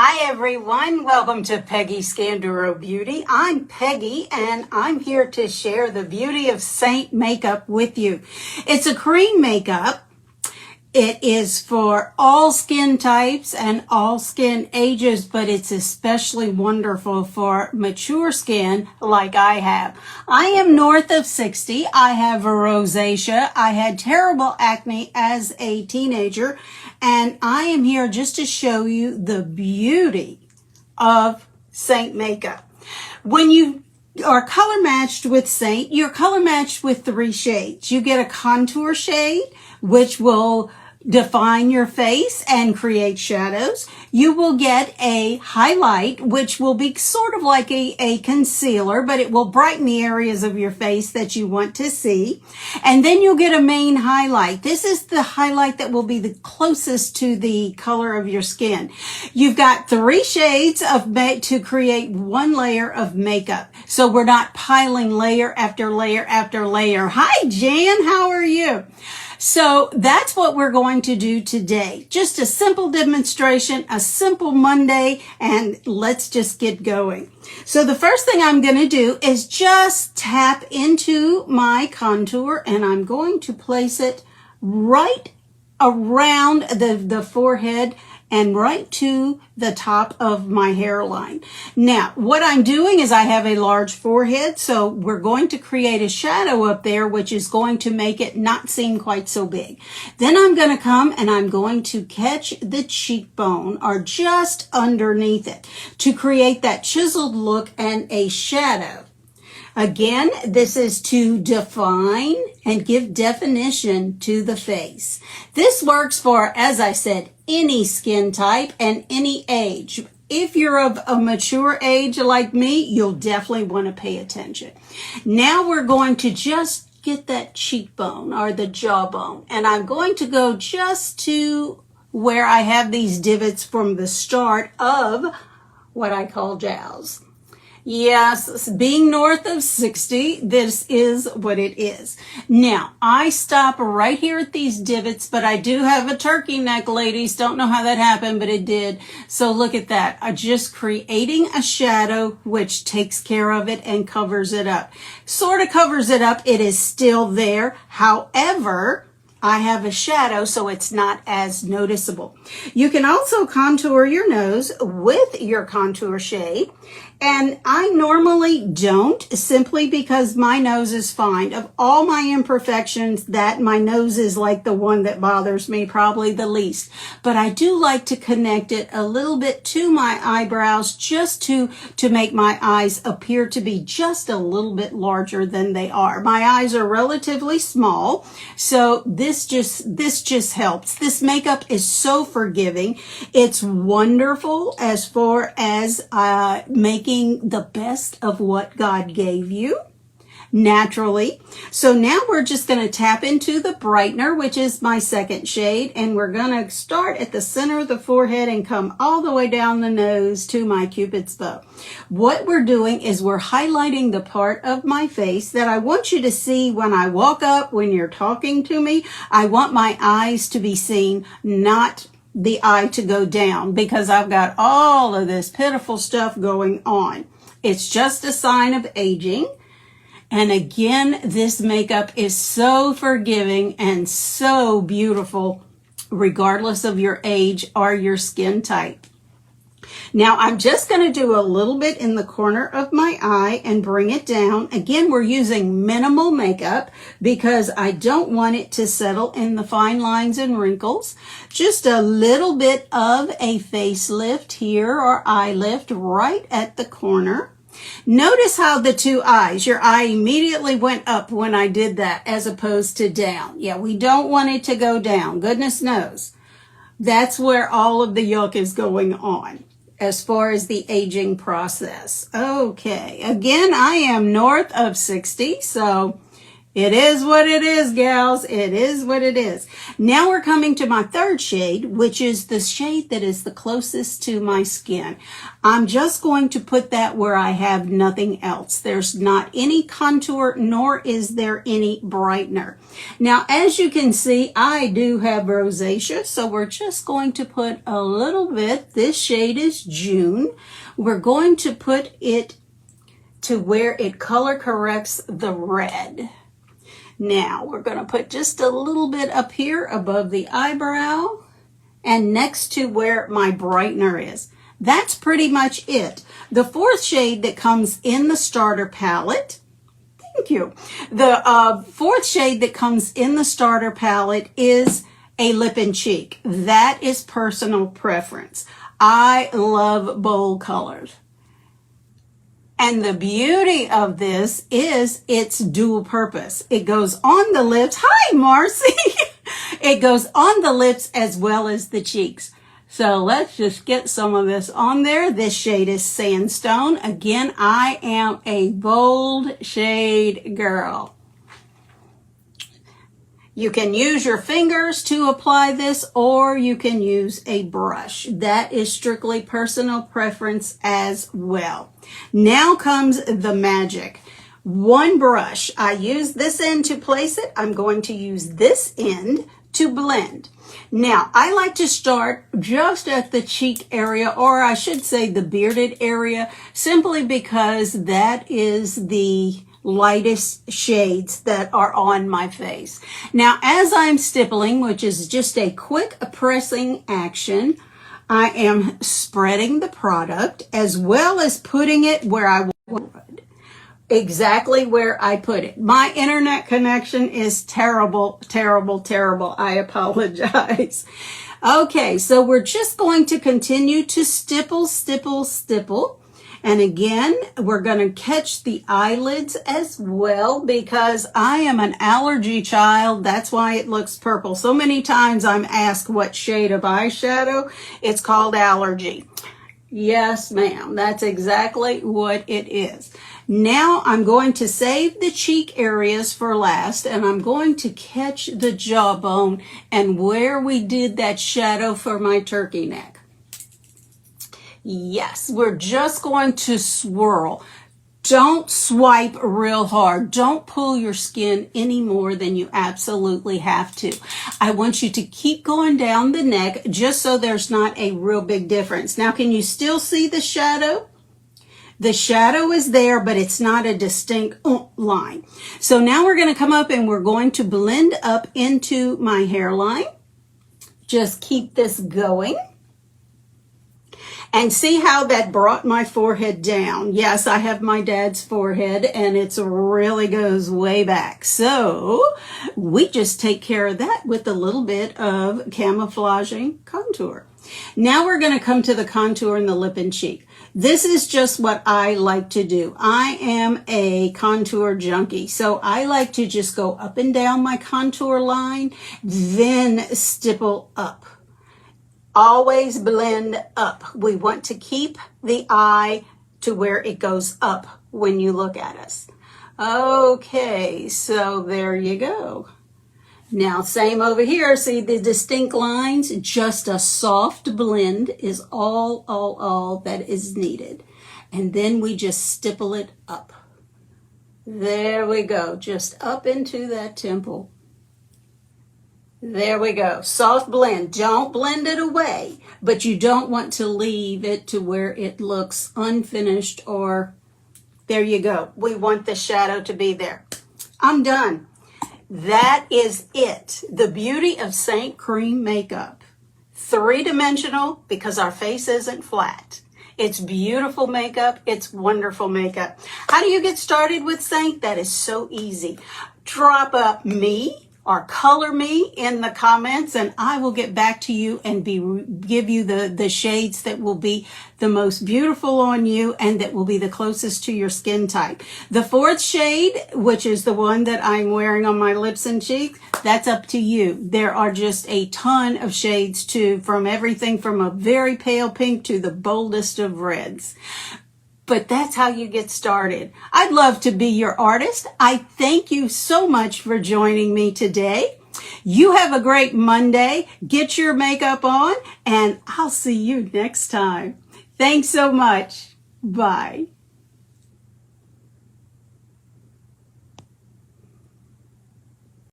Hi everyone, welcome to Peggy Scanduro Beauty. I'm Peggy and I'm here to share the beauty of Seint makeup with you. It's a cream makeup. It is for all skin types and all skin ages, but it's especially wonderful for mature skin like I have. I am north of 60. I have rosacea. I had terrible acne as a teenager, and I am here just to show you the beauty of Seint makeup. When you are color matched with Seint, you're color matched with 3 shades. You get a contour shade, which will define your face and create shadows. You will get a highlight, which will be sort of like a concealer, but it will brighten the areas of your face that you want to see. And then you'll get a main highlight. This is the highlight that will be the closest to the color of your skin. You've got 3 shades to create 1 layer of makeup. So we're not piling layer after layer after layer. Hi, Jan, how are you? So that's what we're going to do today. Just a simple demonstration, a simple Monday, and let's just get going. So the first thing I'm going to do is just tap into my contour, and I'm going to place it right around the forehead and right to the top of my hairline. Now, what I'm doing is I have a large forehead, so we're going to create a shadow up there, which is going to make it not seem quite so big. Then I'm going to come and I'm going to catch the cheekbone or just underneath it to create that chiseled look and a shadow. Again, this is to define and give definition to the face. This works for, as I said, any skin type and any age. If you're of a mature age like me, you'll definitely want to pay attention. Now we're going to just get that cheekbone or the jawbone, and I'm going to go just to where I have these divots from the start of what I call jowls. Yes, being north of 60, this is what it is. Now, I stop right here at these divots, but I do have a turkey neck, ladies. Don't know how that happened, but it did. So look at that. I'm just creating a shadow, which takes care of it and covers it up. Sort of covers it up. It is still there. However, I have a shadow, so it's not as noticeable. You can also contour your nose with your contour shade. And I normally don't, simply because my nose is fine. Of all my imperfections, that my nose is like the one that bothers me probably the least. But I do like to connect it a little bit to my eyebrows just to make my eyes appear to be just a little bit larger than they are. My eyes are relatively small, so this just helps. This makeup is so forgiving. It's wonderful as far as making the best of what God gave you naturally. So now we're just going to tap into the brightener, which is my second shade, and we're going to start at the center of the forehead and come all the way down the nose to my Cupid's bow. What we're doing is we're highlighting the part of my face that I want you to see when I walk up, when you're talking to me. I want my eyes to be seen, not the eye to go down, because I've got all of this pitiful stuff going on. It's just a sign of aging. And again, this makeup is so forgiving and so beautiful, regardless of your age or your skin type. Now, I'm just going to do a little bit in the corner of my eye and bring it down. Again, we're using minimal makeup because I don't want it to settle in the fine lines and wrinkles. Just a little bit of a facelift here or eye lift right at the corner. Notice how the 2 eyes, your eye immediately went up when I did that as opposed to down. Yeah, we don't want it to go down. Goodness knows. That's where all of the yuck is going on as far as the aging process. Okay, again, I am north of 60, so It is what it is, gals. It is what it is. Now we're coming to my third shade, which is the shade that is the closest to my skin. I'm just going to put that where I have nothing else. There's not any contour, nor is there any brightener. Now, as you can see, I do have rosacea, so we're just going to put a little bit. This shade is June. We're going to put it to where it color corrects the red. Now, we're going to put just a little bit up here above the eyebrow and next to where my brightener is. That's pretty much it. The fourth shade that comes in the starter palette, thank you. The fourth shade that comes in the starter palette is a lip and cheek. That is personal preference. I love bold colors. And the beauty of this is it's dual purpose. It goes on the lips. Hi, Marcy. It goes on the lips as well as the cheeks. So let's just get some of this on there. This shade is Sandstone. Again, I am a bold shade girl. You can use your fingers to apply this, or you can use a brush. That is strictly personal preference as well. Now comes the magic. One brush. I use this end to place it. I'm going to use this end to blend. Now, I like to start just at the cheek area, or I should say the bearded area, simply because that is the lightest shades that are on my face. Now, as I'm stippling, which is just a quick pressing action, I am spreading the product as well as putting it where I would. Exactly where I put it. My internet connection is terrible, terrible, terrible. I apologize. Okay, so we're just going to continue to stipple, stipple, stipple. And again, we're going to catch the eyelids as well because I am an allergy child. That's why it looks purple. So many times I'm asked what shade of eyeshadow. It's called allergy. Yes, ma'am. That's exactly what it is. Now I'm going to save the cheek areas for last, and I'm going to catch the jawbone and where we did that shadow for my turkey neck. Yes, we're just going to swirl. Don't swipe real hard. Don't pull your skin any more than you absolutely have to. I want you to keep going down the neck just so there's not a real big difference. Now, can you still see the shadow? The shadow is there, but it's not a distinct line. So now we're going to come up and we're going to blend up into my hairline. Just keep this going. And see how that brought my forehead down. Yes, I have my dad's forehead and it really goes way back. So we just take care of that with a little bit of camouflaging contour. Now we're going to come to the contour in the lip and cheek. This is just what I like to do. I am a contour junkie. So I like to just go up and down my contour line, then stipple up. Always blend up. We want to keep the eye to where it goes up when you look at us. Okay, so there you go. Now, same over here. See the distinct lines? Just a soft blend is all that is needed. And then we just stipple it up. There we go. Just up into that temple. There we go. Soft blend. Don't blend it away, but you don't want to leave it to where it looks unfinished or there you go. We want the shadow to be there. I'm done. That is it. The beauty of Seint cream makeup. Three-dimensional because our face isn't flat. It's beautiful makeup. It's wonderful makeup. How do you get started with Seint? That is so easy. Drop a me or color me in the comments and I will get back to you and give you the shades that will be the most beautiful on you and that will be the closest to your skin type. The fourth shade, which is the one that I'm wearing on my lips and cheeks, that's up to you. There are just a ton of shades too, from everything from a very pale pink to the boldest of reds. but that's how you get started. I'd love to be your artist. I thank you so much for joining me today. You have a great Monday. Get your makeup on, and I'll see you next time. Thanks so much. Bye.